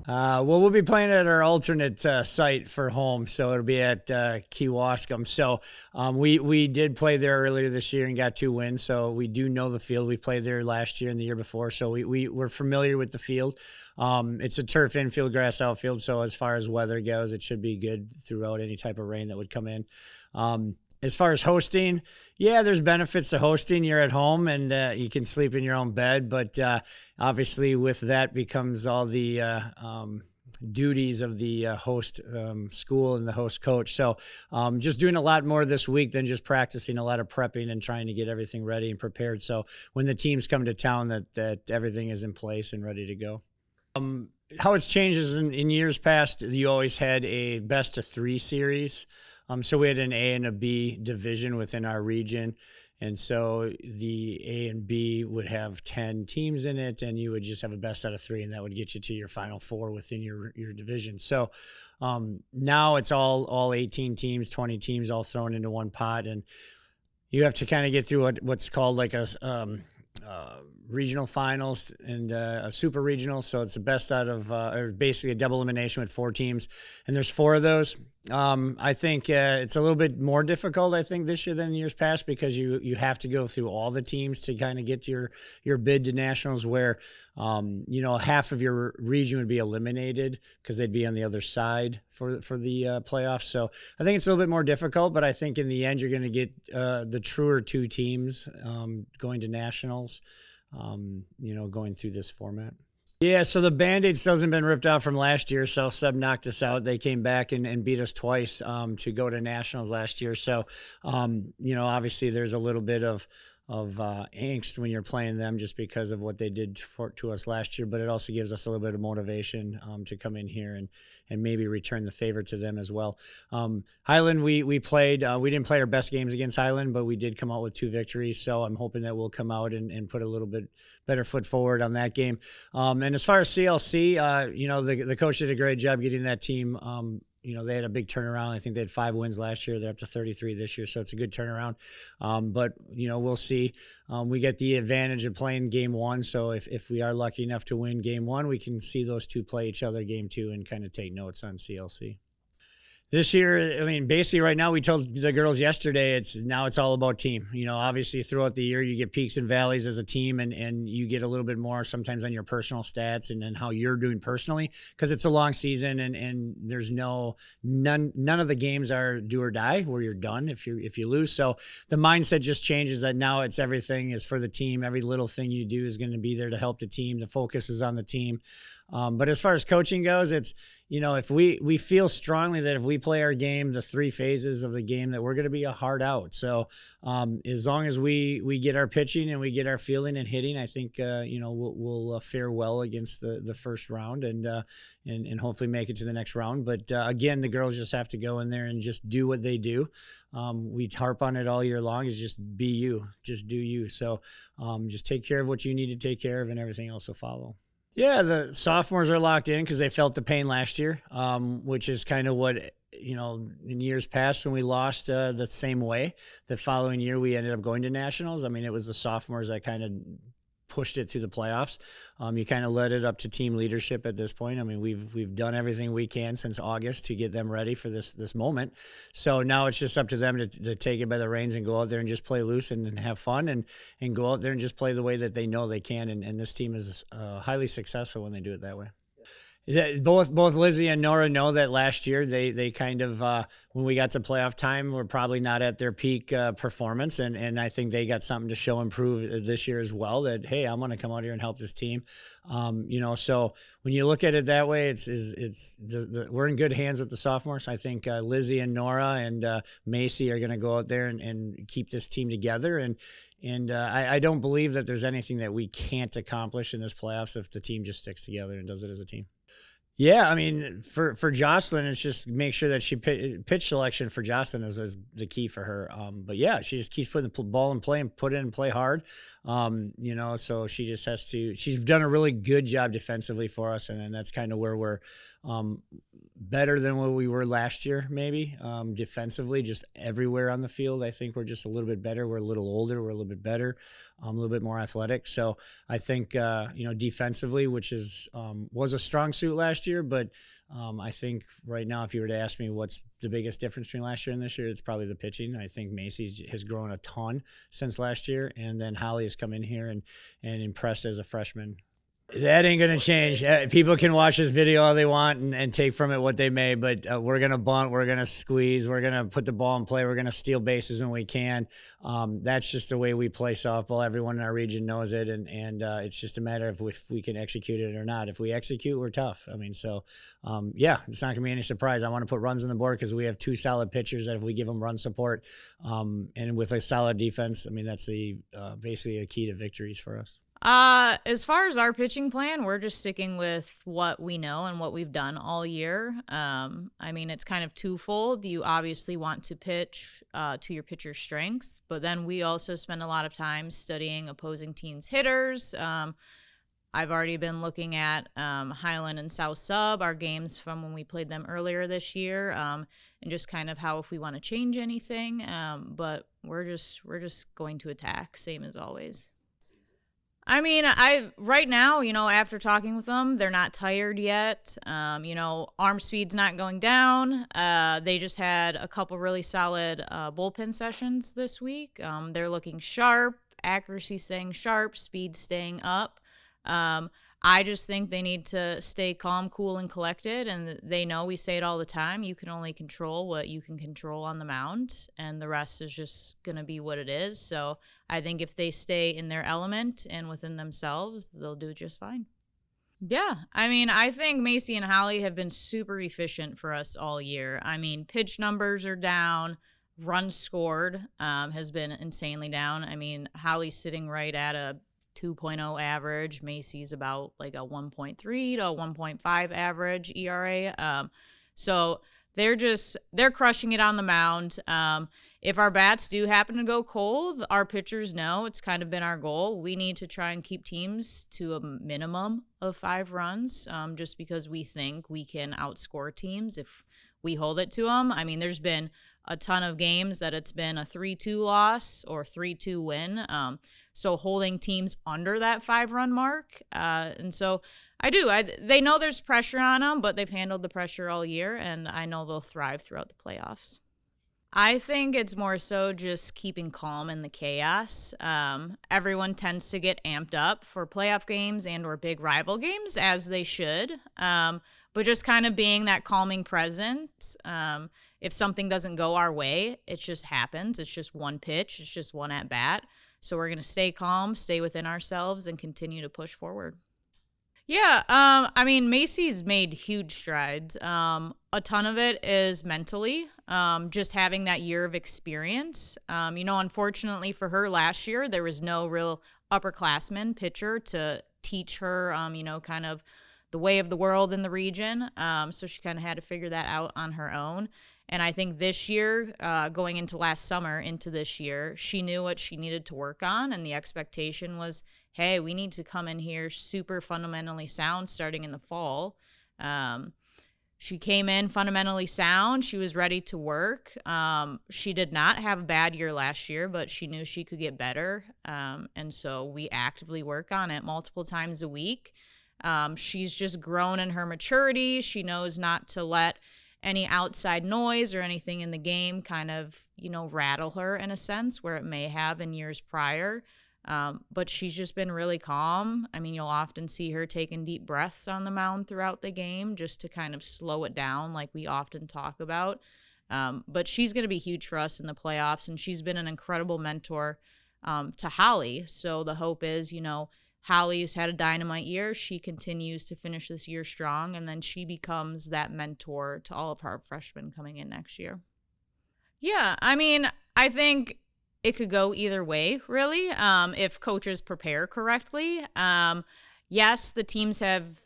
Well, we'll be playing at our alternate site for home, so it'll be at Kewaskum. So we did play there earlier this year and got 2 wins, so we do know the field. We played there last year and the year before, so we're familiar with the field. It's a turf infield, grass outfield, so as far as weather goes, it should be good throughout any type of rain that would come in. As far as hosting, yeah, there's benefits to hosting. You're at home and you can sleep in your own bed, but obviously with that becomes all the duties of the host school and the host coach. So just doing a lot more this week than just practicing, a lot of prepping and trying to get everything ready and prepared. So when the teams come to town, that everything is in place and ready to go. How it's changed is in years past, you always had a best of 3 series. So we had an A and a B division within our region. And so the A and B would have 10 teams in it, and you would just have a best out of 3, and that would get you to your final 4 within your division. So now it's all 18 teams, 20 teams all thrown into one pot, and you have to kind of get through what's called like a regional finals and a super regional. So it's the best out of, or basically a double elimination with 4 teams. And there's 4 of those. I think it's a little bit more difficult, I think, this year than in years past, because you have to go through all the teams to kind of get to your bid to nationals, where, half of your region would be eliminated because they'd be on the other side for the playoffs. So I think it's a little bit more difficult, but I think in the end, you're going to get the truer 2 teams going to nationals, going through this format. Yeah, so the Band-Aid still hasn't been ripped out from last year. South Sub knocked us out. They came back and beat us twice to go to nationals last year. So, obviously there's a little bit of angst when you're playing them just because of what they did to us last year, but it also gives us a little bit of motivation to come in here and maybe return the favor to them as well. Highland, we played, we didn't play our best games against Highland, but we did come out with 2 victories. So I'm hoping that we'll come out and put a little bit better foot forward on that game. And as far as CLC, the coach did a great job getting that team. They had a big turnaround. I think they had 5 wins last year. They're up to 33 this year, so it's a good turnaround. But we'll see. We get the advantage of playing game 1, so if we are lucky enough to win game 1, we can see those 2 play each other game 2 and kind of take notes on CLC. This year, basically right now, we told the girls yesterday, it's all about team. Obviously throughout the year, you get peaks and valleys as a team, and you get a little bit more sometimes on your personal stats and how you're doing personally, because it's a long season and there's none of the games are do or die where you're done if you lose. So the mindset just changes, that now it's everything is for the team. Every little thing you do is going to be there to help the team. The focus is on the team. But as far as coaching goes, it's, if we feel strongly that if we play our game, the 3 phases of the game, that we're going to be a hard out. So as long as we get our pitching and we get our fielding and hitting, I think, we'll fare well against the first round and hopefully make it to the next round. But again, the girls just have to go in there and just do what they do. We harp on it all year long, is just be you, just do you. So just take care of what you need to take care of, and everything else will follow. Yeah, the sophomores are locked in because they felt the pain last year, which is kind of what, in years past when we lost the same way. The following year, we ended up going to nationals. It was the sophomores that kind of pushed it through the playoffs. You kind of led it up to team leadership at this point. We've done everything we can since August to get them ready for this moment. So now it's just up to them to take it by the reins and go out there and just play loose and have fun and go out there and just play the way that they know they can. And this team is highly successful when they do it that way. Yeah, both Lizzie and Nora know that last year they kind of when we got to playoff time, were probably not at their peak performance, and I think they got something to show and prove this year as well, that hey, I'm going to come out here and help this team. So when you look at it that way, we're in good hands with the sophomores. I think Lizzie and Nora and Macey are going to go out there and keep this team together, and I don't believe that there's anything that we can't accomplish in this playoffs if the team just sticks together and does it as a team. Yeah, for Jocelyn, it's just make sure that she pitch selection for Jocelyn is the key for her. But yeah, she just keeps putting the ball in play and put it in play hard. So she just has to. She's done a really good job defensively for us, and then that's kind of where we're better than what we were last year, maybe. Defensively, just everywhere on the field, I think we're just a little bit better. We're a little older. We're a little bit better, a little bit more athletic. So I think, defensively, which was a strong suit last year, but I think right now, if you were to ask me what's the biggest difference between last year and this year, it's probably the pitching. I think Macey has grown a ton since last year, and then Holly has come in here and impressed as a freshman. That ain't going to change. People can watch this video all they want and take from it what they may, but we're going to bunt, we're going to squeeze, we're going to put the ball in play, we're going to steal bases when we can. That's just the way we play softball. Everyone in our region knows it, and it's just a matter of if we can execute it or not. If we execute, we're tough. I mean, it's not going to be any surprise. I want to put runs on the board because we have two solid pitchers that if we give them run support and with a solid defense, I mean, that's basically a key to victories for us. As far as our pitching plan, we're just sticking with what we know and what we've done all year. I mean, it's kind of twofold. You obviously want to pitch to your pitcher's strengths, but then we also spend a lot of time studying opposing teams' hitters. I've already been looking at Highland and South Sub, our games from when we played them earlier this year, and just kind of how if we want to change anything. But we're just going to attack, same as always. I mean, right now, after talking with them, they're not tired yet. Arm speed's not going down. They just had a couple really solid bullpen sessions this week. They're looking sharp, accuracy staying sharp, speed staying up. I just think they need to stay calm, cool, and collected, and they know we say it all the time. You can only control what you can control on the mound, and the rest is just going to be what it is. So I think if they stay in their element and within themselves, they'll do just fine. Yeah, I mean, I think Macey and Holly have been super efficient for us all year. I mean, pitch numbers are down. Runs scored has been insanely down. I mean, Holly's sitting right at a 2.0 average. Macey's about like a 1.3 to a 1.5 average ERA. So they're crushing it on the mound. If our bats do happen to go cold, our pitchers know it's kind of been our goal. We need to try and keep teams to a minimum of 5 runs, just because we think we can outscore teams if we hold it to them. I mean, there's been a ton of games that it's been a 3-2 loss or 3-2 win. So holding teams under that 5-run mark. And so they know there's pressure on them, but they've handled the pressure all year, and I know they'll thrive throughout the playoffs. I think it's more so just keeping calm in the chaos. Everyone tends to get amped up for playoff games and or big rival games, as they should. But just kind of being that calming presence. If something doesn't go our way, it just happens. It's just one pitch. It's just one at bat. So we're going to stay calm, stay within ourselves, and continue to push forward. Yeah, I mean, Macey's made huge strides. A ton of it is mentally, just having that year of experience. Unfortunately for her last year, there was no real upperclassman pitcher to teach her, kind of the way of the world in the region. So she kind of had to figure that out on her own. And I think this year, going into last summer into this year, she knew what she needed to work on. And the expectation was, hey, we need to come in here super fundamentally sound starting in the fall. She came in fundamentally sound. She was ready to work. She did not have a bad year last year, but she knew she could get better. And so we actively work on it multiple times a week. She's just grown in her maturity. She knows not to let any outside noise or anything in the game kind of, rattle her in a sense where it may have in years prior. But she's just been really calm. I mean, you'll often see her taking deep breaths on the mound throughout the game just to kind of slow it down like we often talk about. But she's going to be huge for us in the playoffs, and she's been an incredible mentor to Holly. So the hope is, Holly's had a dynamite year. She continues to finish this year strong, and then she becomes that mentor to all of our freshmen coming in next year. Yeah, I mean, I think it could go either way, really, if coaches prepare correctly. Yes, the teams have,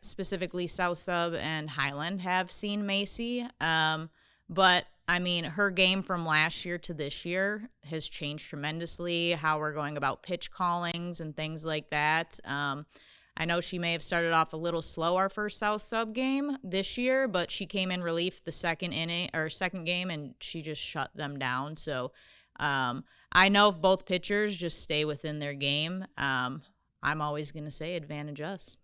specifically South Sub and Highland have seen Macey, but I mean, her game from last year to this year has changed tremendously, how we're going about pitch callings and things like that. I I know she may have started off a little slow our first South sub game this year, but she came in relief the second game, and she just shut them down. So I know if both pitchers just stay within their game, I'm always going to say advantage us.